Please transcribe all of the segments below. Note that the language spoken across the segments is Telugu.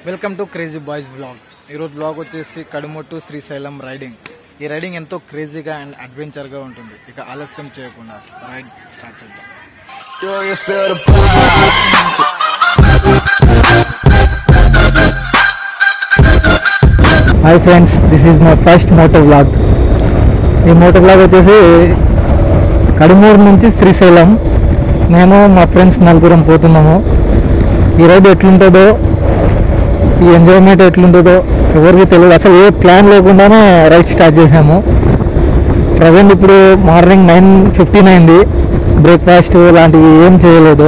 Welcome to crazy boys blog. ఈరోజు బ్లాగ్ వచ్చేసి కడుమొట్టు శ్రీశైలం రైడింగ్. ఈ రైడింగ్ ఎంతో క్రేజీగా అండ్ అడ్వెంచర్గా ఉంటుంది. ఇక ఆలస్యం చేయకుండా రైడ్ స్టార్ట్ చేద్దాం. Hi friends, this is my first moto vlog. ఈ మోటో వ్లాగ్ వచ్చేసి కడుమూరు నుంచి శ్రీశైలం నేను మా ఫ్రెండ్స్ నలుగురం పోతున్నాము. ఈ రైడ్ ఎట్లుంటుందో, ఈ ఎంజాయ్మెంట్ ఎట్లుంటుందో ఎవరికి తెలియదు. అసలు ఏ ప్లాన్ లేకుండానే రైడ్ స్టార్ట్ చేసాము. ప్రజెంట్ ఇప్పుడు మార్నింగ్ 9:15 అయింది. బ్రేక్ఫాస్ట్ లాంటివి ఏం చేయలేదు,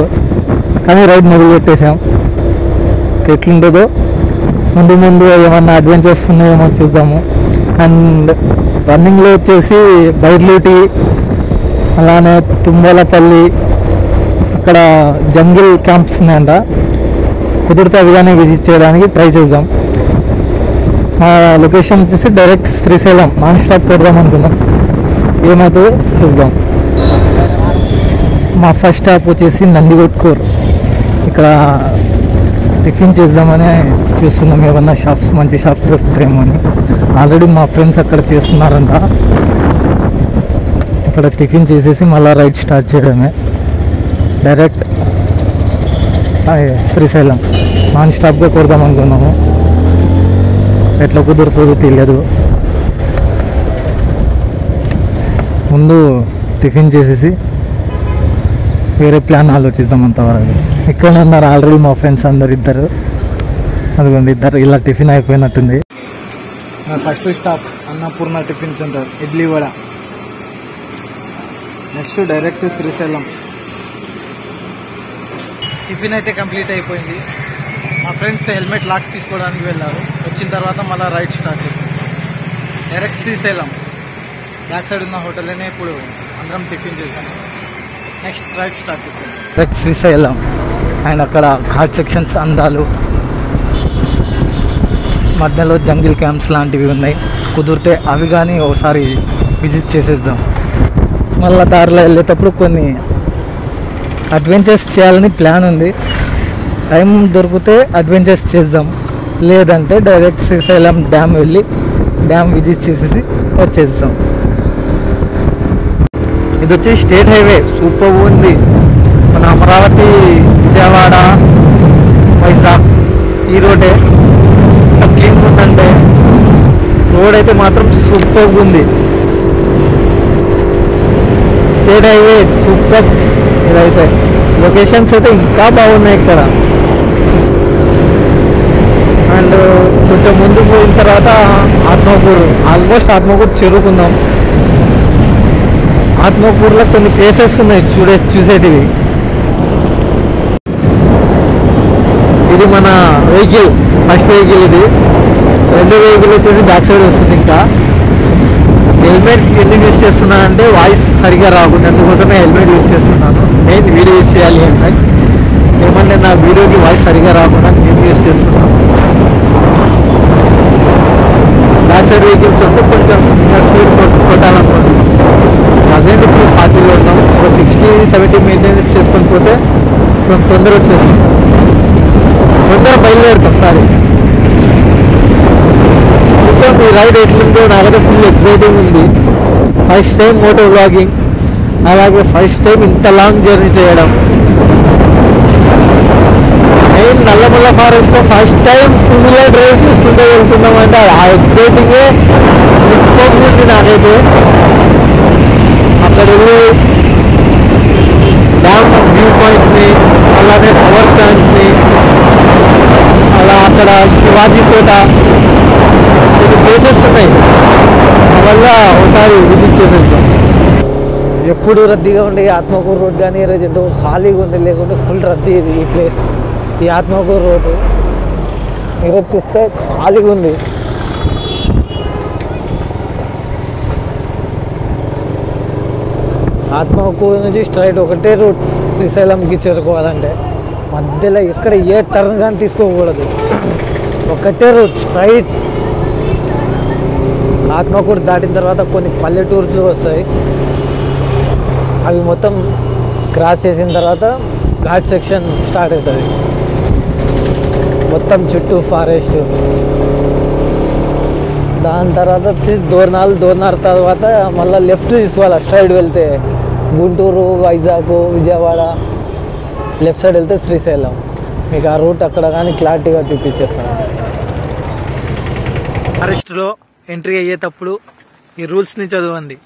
కానీ రైడ్ మొదలు పెట్టేసాం. ఎట్లుంటుందో ముందు ముందు ఏమన్నా అడ్వెంచర్స్ ఉన్నాయేమో చూద్దాము. అండ్ రన్నింగ్లో వచ్చేసి బైర్లూటి, అలానే తుంబలపల్లి, అక్కడ జంగిల్ క్యాంప్స్ ఉన్నాయంట. కుదిరితే అవిగానే విజిట్ చేయడానికి ట్రై చేద్దాం. మా లొకేషన్ వచ్చేసి డైరెక్ట్ శ్రీశైలం నాన్ స్టాప్ కొడదాం అనుకున్నాం. ఏమవుతుందో చూద్దాం. మా ఫస్ట్ స్టాప్ వచ్చేసి నందికొట్కూర్. ఇక్కడ టిఫిన్ చేద్దామని చూస్తున్నాం. ఏమన్నా షాప్స్, మంచి షాప్స్ దొరుకుతాయేమో అని. ఆల్రెడీ మా ఫ్రెండ్స్ అక్కడ చేస్తున్నారంట. అక్కడ టిఫిన్ చేసేసి మళ్ళీ రైడ్ స్టార్ట్ చేయడమే. డైరెక్ట్ శ్రీశైలం నాన్ స్టాప్గా కొడదాం అనుకున్నాము. ఎట్లా కుదురుతుందో తెలియదు. ముందు టిఫిన్ చేసేసి వేరే ప్లాన్ ఆలోచిద్దాం. అంతవరకు ఇక్కడ ఉన్నారు ఆల్రెడీ మా ఫ్రెండ్స్ అందరు. ఇద్దరు అదిగోండి, ఇద్దరు ఇలా టిఫిన్ అయిపోయినట్టుంది. నా first stop Annapurna tiffin centre, idli vada. Next direct Srisailam. Tiffin అయితే కంప్లీట్ అయిపోయింది. మా ఫ్రెండ్స్ హెల్మెట్ లాక్ తీసుకోవడానికి వెళ్ళారు. వచ్చిన తర్వాత మళ్ళీ రైడ్ స్టార్ట్ చేశాం. డైరెక్ట్ శ్రీశైలం బ్యాక్ సైడ్ ఉన్న హోటల్లోనే ఇప్పుడు అందరం టిఫిన్ చేశాము. నెక్స్ట్ రైడ్ స్టార్ట్ చేశాం. డైరెక్ట్ శ్రీశైలం అండ్ అక్కడ ఘాట్ సెక్షన్స్ అందాలు, మధ్యలో జంగిల్ క్యాంప్స్ లాంటివి ఉన్నాయి. కుదిరితే అవి కానీ ఒకసారి విజిట్ చేసేద్దాం. మళ్ళీ దారిలో వెళ్ళేటప్పుడు కొన్ని అడ్వెంచర్స్ చేయాలని ప్లాన్ ఉంది. టైం దొరికితే అడ్వెంచర్స్ చేద్దాం, లేదంటే డైరెక్ట్ శ్రీశైలం డ్యామ్ వెళ్ళి డ్యామ్ విజిట్ చేసేసి వచ్చేద్దాం. ఇది వచ్చి స్టేట్ హైవే, సూపర్ ఉంది. మన అమరావతి, విజయవాడ, వైజాగ్ ఈ రోడే ఎంత క్లీన్ ఉందంటే, రోడ్ అయితే మాత్రం సూపర్ ఉంది. State highway super. ఇదైతే లొకేషన్స్ అయితే ఇంకా బాగున్నాయి ఇక్కడ. అండ్ కొంచెం ముందు పోయిన తర్వాత ఆత్మకూరు, ఆల్మోస్ట్ ఆత్మకూరు చేరుకుందాం. ఆత్మకూరులో కొన్ని ప్లేసెస్ ఉన్నాయి చూసేటివి. ఇది మన వెహికల్, ఫస్ట్ వెహికల్ ఇది. రెండో వెహికల్ వచ్చేసి బ్యాక్ సైడ్ వస్తుంది. ఇంకా హెల్మెట్ ఎందుకు యూజ్ చేస్తున్నా అంటే వాయిస్ సరిగా రాకుండా, అందుకోసమే హెల్మెట్ యూజ్ చేస్తున్నాను. మెయిన్ వీడియో యూజ్ చేయాలి అంటే ఏమంటే నా వీడియోకి వాయిస్ సరిగా రాకుండా నేను యూజ్ చేస్తున్నాను. బ్యాక్ సైడ్ వెహికల్స్ వస్తే కొంచెం స్పీడ్ కొట్టాలనుకుంటున్నాం. ప్రజెంట్ ఇప్పుడు 40లో ఉన్నాం. ఒక 60-70 మెయింటెనెన్స్ చేసుకొని పోతే కొంచెం తొందర వచ్చేస్తాం, తొందర బయలుదేరుతాం. సారీ, ఈ రైడ్ ఎట్లుందో నాకైతే ఫుల్ ఎక్సైటింగ్ ఉంది. ఫస్ట్ టైం మోటో వ్లాగింగ్, అలాగే ఫస్ట్ టైం ఇంత లాంగ్ జర్నీ చేయడం. మెయిన్ నల్లమల్ల ఫారెస్ట్లో ఫస్ట్ టైం 2 వీలర్ డ్రైవ్ చేసుకుంటూ వెళ్తున్నామంటే ఆ ఎక్సైటింగే ఉంది నాకైతే. అక్కడ వెళ్ళి డ్యామ్ వ్యూ పాయింట్స్ని, అలానే పవర్ ప్లాంట్స్ని, అలా అక్కడ శివాజీ కోట, కొన్ని ప్లేసెస్ ఉన్నాయి. వల్ల ఒకసారి విజిట్ చేసేద్దాం. ఎప్పుడు రద్దీగా ఉండే ఆత్మకూరు రోడ్, కానీ ఈరోజు ఎంతో ఖాళీగా ఉంది. లేకుంటే ఫుల్ రద్దీ ఇది ఈ ప్లేస్. ఈ ఆత్మకూరు రోడ్డు ఈరోజు చూస్తే ఖాళీగా ఉంది. ఆత్మకూరు నుంచి స్ట్రైట్ ఒకటే రూట్ శ్రీశైలంకి చేరుకోవాలంటే. మధ్యలో ఎక్కడ ఏ టర్న్ కానీ తీసుకోకూడదు, ఒకటే రూట్ స్ట్రైట్. ఆత్మకూరు దాటిన తర్వాత కొన్ని పల్లెటూర్లు వస్తాయి. అవి మొత్తం క్రాస్ చేసిన తర్వాత ఘాట్ సెక్షన్ స్టార్ట్ అవుతుంది. మొత్తం చుట్టూ ఫారెస్ట్. దాని తర్వాత వచ్చి దోర్నార్ తర్వాత మళ్ళీ లెఫ్ట్ తీసుకోవాలి. స్ట్రైట్ వెళ్తే గుంటూరు, వైజాగ్, విజయవాడ, లెఫ్ట్ సైడ్ వెళ్తే శ్రీశైలం. మీకు ఆ రూట్ అక్కడ కానీ క్లారిటీగా చూపించేస్తాను. ఫారెస్ట్లో ఎంట్రీ అయ్యేటప్పుడు ఈ రూల్స్ని చదవండి.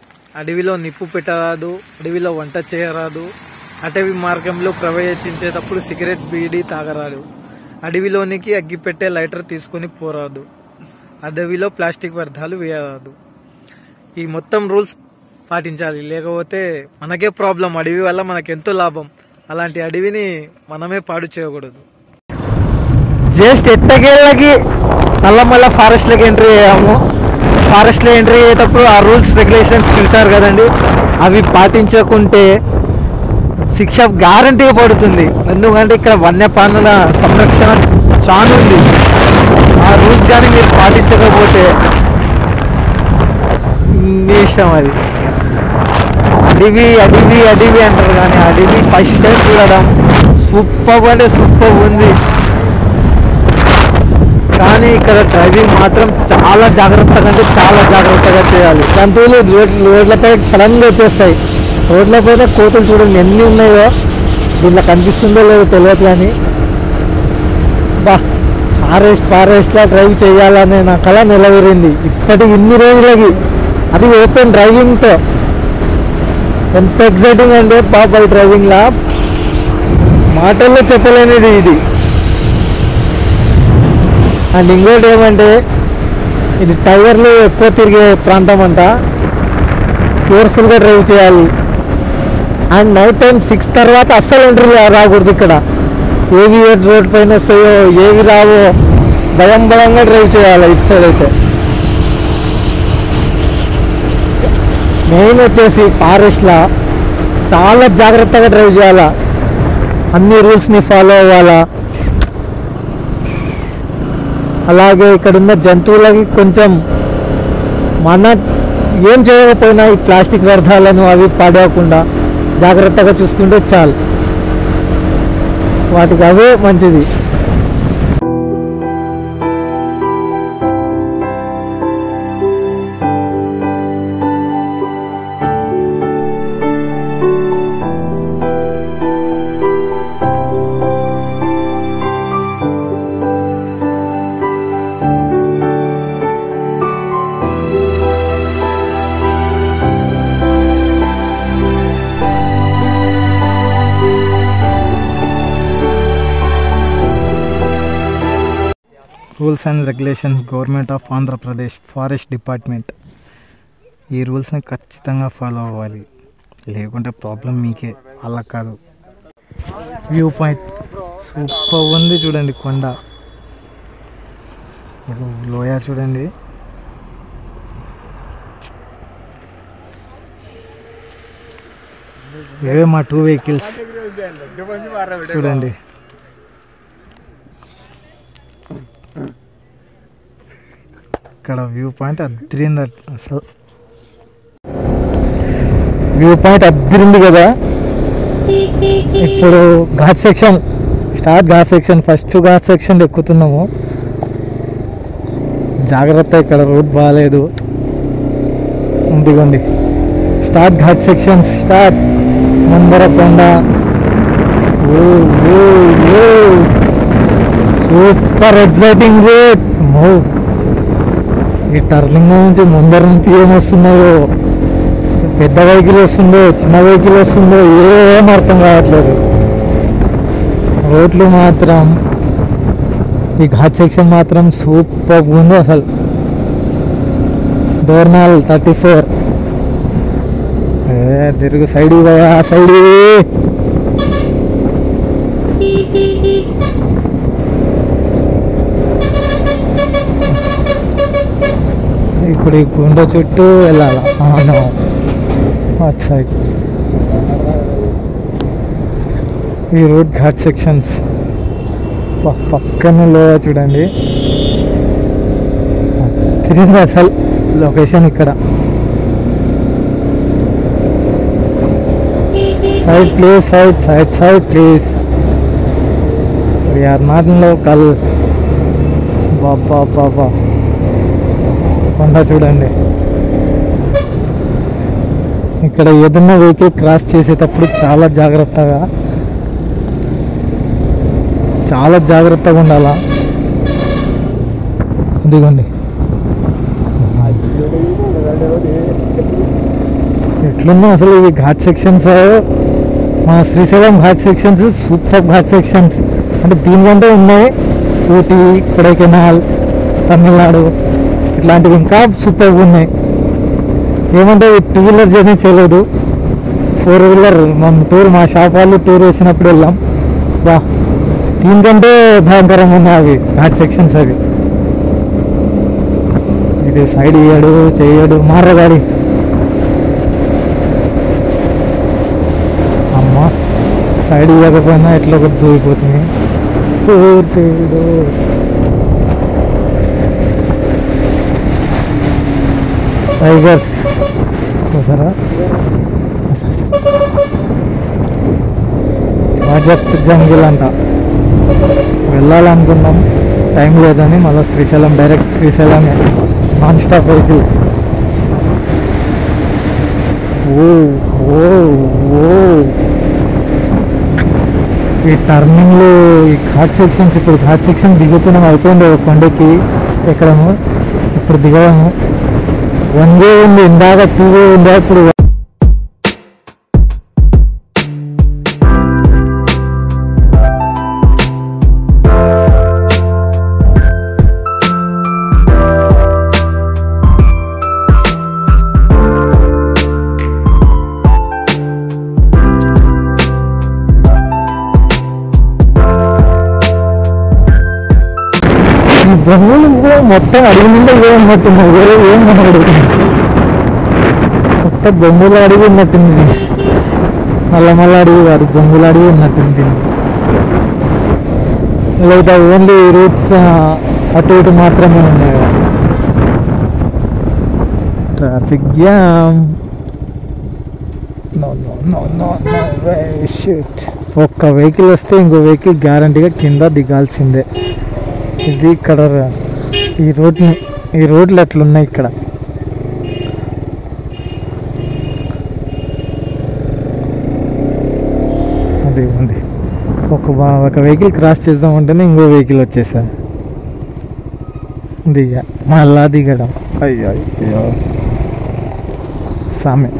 అడవిలో నిప్పు పెట్టరాదు, అడవిలో వంట చేయరాదు, అటవీ మార్గంలో ప్రవేశించేటప్పుడు సిగరెట్, బీడీ తాగరాదు, అడవిలోనికి అగ్గిపెట్టే లైటర్ తీసుకొని పోరాదు, అడవిలో ప్లాస్టిక్ వ్యర్థాలు వేయరాదు. ఈ మొత్తం రూల్స్ పాటించాలి, లేకపోతే మనకే ప్రాబ్లం. అడవి వల్ల మనకెంతో లాభం, అలాంటి అడవిని మనమే పాడు చేయకూడదు. జస్ట్ ఎట్టకేళ్ళకి మళ్ళీ ఫారెస్ట్లోకి ఎంట్రీ అయ్యాము. ఫారెస్ట్లో ఎంట్రీ అయ్యేటప్పుడు ఆ రూల్స్ రెగ్యులేషన్స్ చూసారు కదండి, అవి పాటించకుంటే శిక్ష గ్యారంటీగా పడుతుంది. ఎందుకంటే ఇక్కడ వన్యప్రాణుల సంరక్షణ చాలా ఉంది. ఆ రూల్స్ కానీ మీరు పాటించకపోతే మీ ఇష్టం. అది అడవి అడవి అడవి అంటారు, కానీ అడవి ఫస్ట్ టైం చూడడం సూపర్ అంటే సూపర్ ఉంది. కానీ ఇక్కడ డ్రైవింగ్ మాత్రం చాలా జాగ్రత్తగా, అంటే చాలా జాగ్రత్తగా చేయాలి. జంతువులు రోడ్లపై సడన్గా వచ్చేస్తాయి. రోడ్లపైన కోతులు చూడండి ఎన్ని ఉన్నాయో, దీంట్లో కనిపిస్తుందో లేదో తెలియదు. కానీ ఫారెస్ట్లో డ్రైవ్ చేయాలనే నా కళ నెలవేరింది ఇప్పటికి ఇన్ని రోజులకి. అది ఓపెన్ డ్రైవింగ్తో ఎంత ఎక్సైటింగ్ అంటే బాబాయ్, డ్రైవింగ్లా మాటల్లో చెప్పలేనిది ఇది. అండ్ ఇంకోటి ఏమంటే, ఇది టైర్లు ఎక్కువ తిరిగే ప్రాంతం అంట, కేర్ఫుల్గా డ్రైవ్ చేయాలి. అండ్ నైట్ టైం 6 తర్వాత అస్సలు ఎంట్రీ రాకూడదు. ఇక్కడ ఏవి రోడ్ పైన వస్తాయో ఏవి రావో భయంగా డ్రైవ్ చేయాలి. ఇటు సైడ్ అయితే మెయిన్ వచ్చేసి ఫారెస్ట్లో చాలా జాగ్రత్తగా డ్రైవ్ చేయాలా, అన్ని రూల్స్ని ఫాలో అవ్వాలా. అలాగే ఇక్కడ ఉన్న జంతువులకి కొంచెం మన ఏం చేయకపోయినా ఈ ప్లాస్టిక్ వ్యర్థాలను అవి పడేయకుండా జాగ్రత్తగా చూసుకుంటే చాలు, వాటికి అవే మంచిది. Rules and regulations, government of Andhra Pradesh forest department. ఈ రూల్స్ని ఖచ్చితంగా ఫాలో అవ్వాలి, లేకుంటే ప్రాబ్లం మీకే, అలా కాదు. వ్యూ పాయింట్ సూపర్ ఉంది చూడండి, కొండ లోయ చూడండి. ఇవే మా 2 వెహికల్స్ చూడండి. ఇక్కడ వ్యూ పాయింట్ అద్దరింది, అసలు వ్యూ పాయింట్ అద్దరింది కదా. ఇప్పుడు ghat section ghat section first ghat section ఎక్కుతున్నాము. జాగ్రత్త, ఇక్కడ రోడ్ బాగాలేదు. ఇదిగోండి ఘాట్ సెక్షన్ స్టార్ట్. ముందర కొండ, సూపర్ ఎక్సైటింగ్ రోడ్. ఈ టర్నింగ్ నుంచి ముందర నుంచి ఏమొస్తుందో, పెద్ద వెహికల్ వస్తుందో చిన్న వెహికల్ వస్తుందో ఏం అర్థం కావట్లేదు. రోడ్లు మాత్రం, ఈ ఘాట్ సెక్షన్ మాత్రం సూపర్ ఉంది అసలు. దోర్నాల్ 34. తిరుగు సైడ్ పోయా, సైడ్. ఇప్పుడు ఈ గుండ చుట్టూ వెళ్ళాలా అటు సైడ్. ఈ రోడ్ ఘాట్ సెక్షన్స్ పక్కన లోయ చూడండి, తిరిగింది అసలు లొకేషన్. ఇక్కడ side please, side please. We are not local. బాబా కొండ చూడండి. ఇక్కడ ఏదన్నా వెహికల్ క్రాస్ చేసేటప్పుడు చాలా జాగ్రత్తగా ఉండాలా. ఇదిగోండి ఎట్లున్నా అసలు ఈ ఘాట్ సెక్షన్స్, మా Srisailam ghat sections super ghat sections. అంటే దీనికంటే ఉన్నాయి ఊటీ, కొడైకెనాల్, తమిళనాడు ఇట్లాంటివి ఇంకా సూపర్గా ఉన్నాయి. ఏమంటే 2 వీలర్ జర్నీ చేయలేదు, 4 వీలర్ మా షాప్ వాళ్ళు టూర్ వేసినప్పుడు వెళ్ళాం. బా దీనికంటే భయంకరంగా ఉన్నాయి అవి ఘాట్ సెక్షన్స్. అవి ఇది సైడ్ ఇయ్యాడు చేయడు మారగాడి. అమ్మ సైడ్ ఇవ్వకపోయినా ఎట్లా ఒకటి దూరిపోతుంది. టైగర్స్ చూసారా, ప్రాజెక్ట్ జంగిల్ అంట. వెళ్ళాలనుకున్నాం, టైం లేదని మళ్ళీ శ్రీశైలం, డైరెక్ట్ శ్రీశైలమే నాన్ స్టాప్ వెహికల్. ఈ టర్నింగ్లు, ఈ ఘాట్ సెక్షన్స్, ఇప్పుడు ఘాట్ సెక్షన్ దిగుతున్నాం, అయిపోయింది కొండకి ఎక్కడము, ఇప్పుడు దిగడము. 1 వే ఉంది, ఇందాక 2 వే ఉంది. ఇప్పుడు బొంగులు కూడా మొత్తం అడిగి నిండా ఉన్నట్టున్నాయి, వేరే ఏం కనబడు, మొత్తం బొంగులు అడిగి ఉన్నట్టుంది. మళ్ళా అడిగి కాదు, బొంగులు అడిగి ఉన్నట్టుంది. లేదా ఓన్లీ రూట్స్ అటు ఇటు మాత్రమే ఉన్నాయి. Traffic jam. ఒక్క వెహికల్ వస్తే ఇంకో వెహికల్ గ్యారంటీగా కింద దిగాల్సిందే. ఇది ఇక్కడ ఈ రోడ్లు అట్లున్నాయి ఇక్కడ. అది ఉంది, ఒక వెహికల్ క్రాస్ చేద్దామంటేనే ఇంకో వెహికల్ వచ్చేసా. మళ్ళా దిగడం. అయ్యో సామె.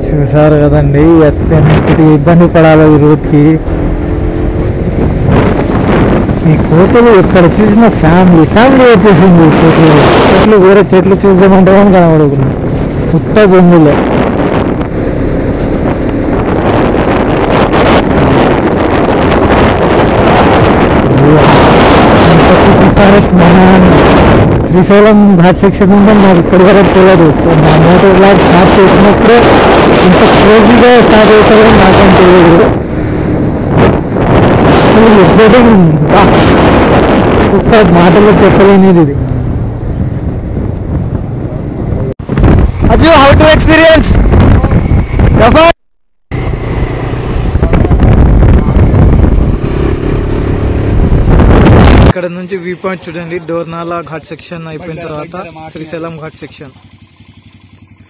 చూసారు కదండి ఎంత ఇబ్బంది పడాలి ఈ రోడ్కి. ఈ కోతులు ఎక్కడ చూసినా ఫ్యామిలీ వచ్చేసింది. చెట్లు వేరే చెట్లు చూద్దామంటే కానీ కనబడుకున్నాయి, ఉత్త బొంగులే. ఫారెస్ట్ మన శ్రీశైలం ఘాట్ సెక్షన్ ఉందని నాకు ఇప్పటి వరకు తెలియదు. నా మోటార్ బ్లాగ్ స్టార్ట్ చేసినప్పుడే ఇంత క్రేజీగా స్టార్ట్ అవుతుందో నాకేం తెలియదు. అసలు ఎక్సైటింగ్, సూపర్, మాటల్లో చెప్పలేనిది ఇది. అజు, హౌ టు ఎక్స్పీరియన్స్? ఇక్కడ నుంచి వ్యూ పాయింట్ చూడండి. డోర్నాలా ఘాట్ సెక్షన్ అయిపోయిన తర్వాత శ్రీశైలం ఘాట్ సెక్షన్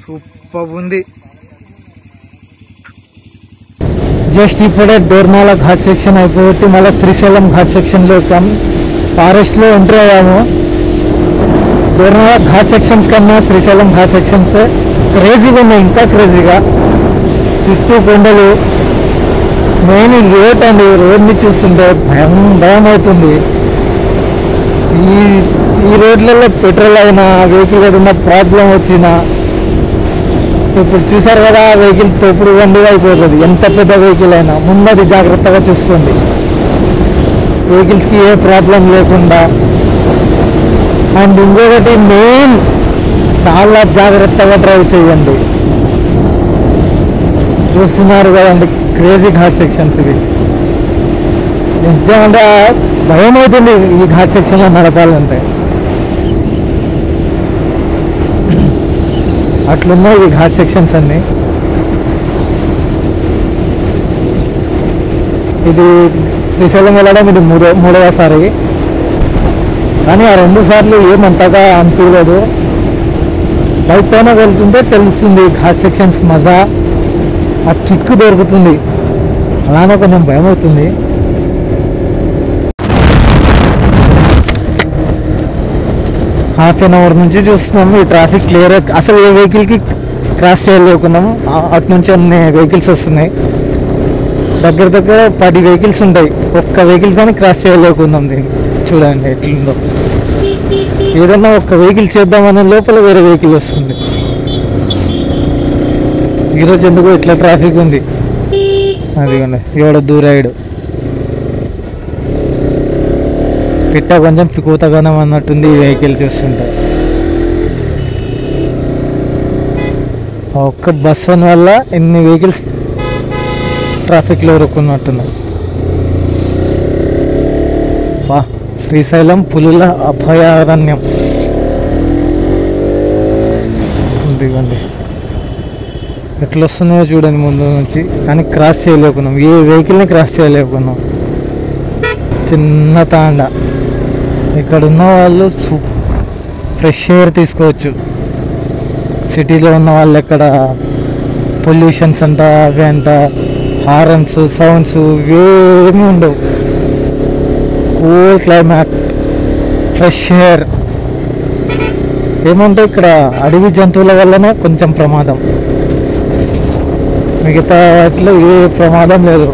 సూపర్ ఉంది. జస్ట్ ఇప్పుడే డోర్నాలా ఘాట్ సెక్షన్ అయిపోయి మళ్ళీ శ్రీశైలం ఘాట్ సెక్షన్లో ఫారెస్ట్లో ఎంటర్ అయ్యాము. డోర్నాలా ఘాట్ సెక్షన్స్ కన్నా శ్రీశైలం ఘాట్ సెక్షన్స్ క్రేజీగా ఉన్నాయి, ఇంకా క్రేజీగా. చుట్టూ కొండలు, మెయిన్ రోడ్ని చూస్తుంటే భయం అవుతుంది. ఈ రోడ్లలో పెట్రోల్ అయినా, వెహికల్ ఏదైనా ప్రాబ్లం వచ్చినా, ఇప్పుడు చూసారు కదా వెహికల్ తోపుడు బండిగా అయిపోతుంది. ఎంత పెద్ద వెహికల్ అయినా ముందది జాగ్రత్తగా చూసుకోండి, వెహికల్స్కి ఏ ప్రాబ్లం లేకుండా. అండ్ ఇంకొకటి మెయిన్, చాలా జాగ్రత్తగా డ్రైవ్ చేయండి. చూస్తున్నారు కదండి క్రేజీ ఘాట్ సెక్షన్స్ ఇవి. నిజంగా భయం అవుతుంది ఈ ఘాట్ సెక్షన్లో నడపాలంటే, అట్లున్నాయి ఈ ఘాట్ సెక్షన్స్ అన్నీ. ఇది శ్రీశైలం వెళ్ళడం ఇది మూడవసారి, కానీ ఆ 2 సార్లు ఏమంతగా అనిపించలేదు. బైక్ పైన వెళ్తుంటే తెలుస్తుంది ఘాట్ సెక్షన్స్ మజా, ఆ కిక్ దొరుకుతుంది. అలానే కొంచెం భయం అవుతుంది. ½ అవర్ నుంచి చూస్తున్నాము ఈ ట్రాఫిక్ క్లియర్. అసలు ఏ వెహికల్కి క్రాస్ చేయలేకున్నాము. అటు నుంచి అన్ని వెహికల్స్ వస్తున్నాయి. దగ్గర 10 వెహికల్స్ ఉంటాయి. ఒక్క వెహికల్స్ కానీ క్రాస్ చేయలేకున్నాం. దీన్ని చూడండి ఎట్లుందో. ఏదన్నా ఒక్క వెహికల్ చేద్దామనే లోపల వేరే వెహికల్ వస్తుంది. ఈరోజు ఎందుకో ఇట్లా ట్రాఫిక్ ఉంది. అదిగోండి ఎవడ దూరాయుడు పిట్ట కొంచెం కూతగానం అన్నట్టుంది ఈ వెహికల్ చూస్తుంటే. ఒక్క బస్ వన్ వల్ల ఇన్ని వెహికల్స్ ట్రాఫిక్లో ఇరుక్కున్నట్టున్నాయి. శ్రీశైలం పులుల అభయారణ్యం ఇదిగోండి ఎట్లా వస్తున్నాయో చూడండి ముందు నుంచి. కానీ క్రాస్ చేయలేకున్నాం, ఏ వెహికల్ని క్రాస్ చేయలేకున్నాం. చిన్న తాండ. ఇక్కడ ఉన్న వాళ్ళు ఫ్రెష్ ఎయిర్ తీసుకోవచ్చు. సిటీలో ఉన్న వాళ్ళు ఎక్కడ పొల్యూషన్స్ అంట అవి అంట హారన్స్ సౌండ్స్ ఇవేమీ ఉండవు. Cool climate, fresh air. ఏమంటే ఇక్కడ అడవి జంతువుల వల్లనే కొంచెం ప్రమాదం, మిగతా వాటిలో ఏ ప్రమాదం లేదు.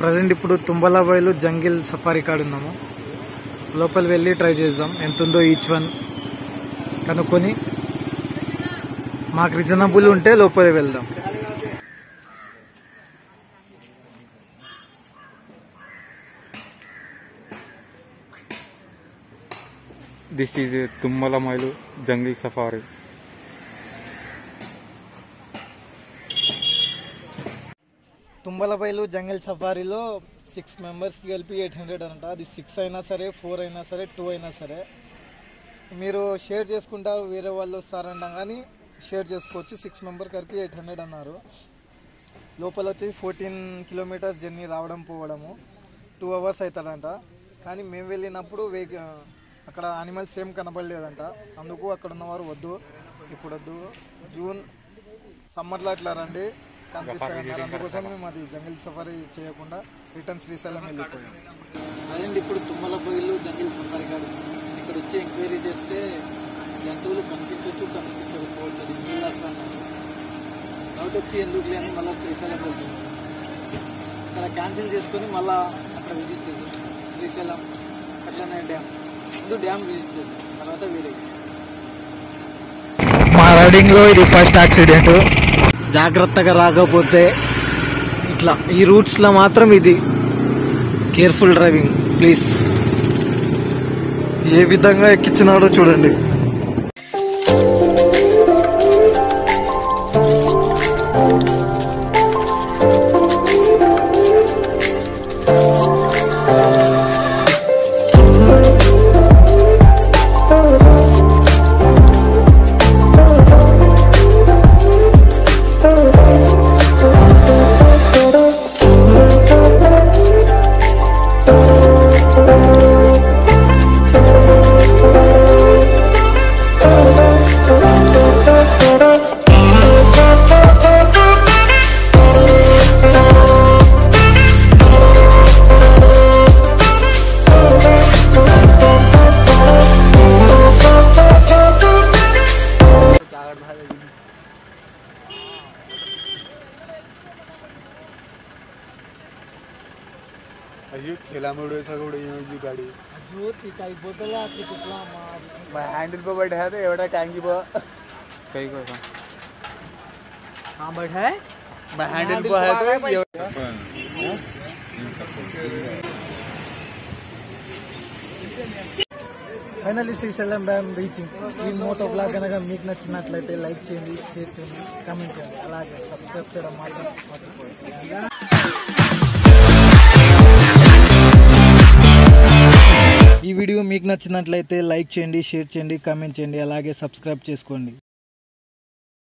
ప్రజెంట్ ఇప్పుడు తుంబలబైలు జంగిల్ సఫారీ కాడ ఉన్నాము. లోపల వెళ్ళి ట్రై చేద్దాం ఎంతుందో ఈచ్ వన్ కనుక్కొని. మాకు రీజనబుల్ ఉంటే లోపల వెళ్దాం. This is a Tumbalamailu Jungle Safari. Tumbalabailu jungle సఫారీలో 6 మెంబర్స్కి కలిపి 800 అంట. అది 6 అయినా సరే, 4 అయినా సరే, 2 అయినా సరే. మీరు షేర్ చేసుకుంటారు, వేరే వాళ్ళు వస్తారంట కానీ షేర్ చేసుకోవచ్చు. 6 మెంబర్ కలిపి 800 అన్నారు. లోపల వచ్చేసి 14 కిలోమీటర్స్ జర్నీ రావడం పోవడము 2 అవర్స్ అవుతుందంట. కానీ మేము వెళ్ళినప్పుడు అక్కడ యానిమల్స్ ఏం కనబడలేదంట. అందుకు అక్కడ ఉన్నవారు వద్దు, ఇప్పుడు వద్దు, జూన్ సమ్మర్లో అట్లా రండి కనిపిస్తాయి అన్నారు. అందుకోసం మేము అది జంగిల్ సఫారీ చేయకుండా రిటర్న్ శ్రీశైలం వెళ్ళిపోయాం. అదండి ఇప్పుడు తుమ్మలబైలు జంగిల్ సఫారీ కాదు. ఇక్కడ వచ్చి ఎంక్వైరీ చేస్తే జంతువులు కనిపించవచ్చు, కనిపించకపోవచ్చు. అది మీరు డౌట్ వచ్చి ఎందుకు లేని మళ్ళీ శ్రీశైలం వెళ్తున్నాం. ఇక్కడ క్యాన్సిల్ చేసుకొని మళ్ళీ అక్కడ విజిట్ చేద్దాం శ్రీశైలం. అట్లనే డ్యామ్ విజిట్ చేద్దాం, తర్వాత వేరే. మా రైడింగ్లో ఇది ఫస్ట్ యాక్సిడెంట్. జాగ్రత్తగా రాకపోతే ఇట్లా ఈ రూట్స్లో మాత్రం ఇది కేర్ఫుల్ డ్రైవింగ్ ప్లీజ్. ఏ విధంగా ఎక్కించినాడో చూడండి. हैंडल पे बैठा है तो एवढा टँकी पे काही का हाँ बैठा है हैंडल पे है तो ఫైనల్లీ శ్రీశైలం డ్యామ్ రీచింగ్. ఈ మోటో బ్లాగ్ కనుక మీకు నచ్చినట్లయితే లైక్ చేయండి, షేర్ చేయండి, కామెంట్ చేయండి, అలాగే సబ్స్క్రైబ్ చేయడం మాత్రం మర్చిపోండి. ఈ వీడియో మీకు నచ్చినట్లయితే లైక్ చేయండి, షేర్ చేయండి, కామెంట్ చేయండి, అలాగే సబ్స్క్రైబ్ చేసుకోండి.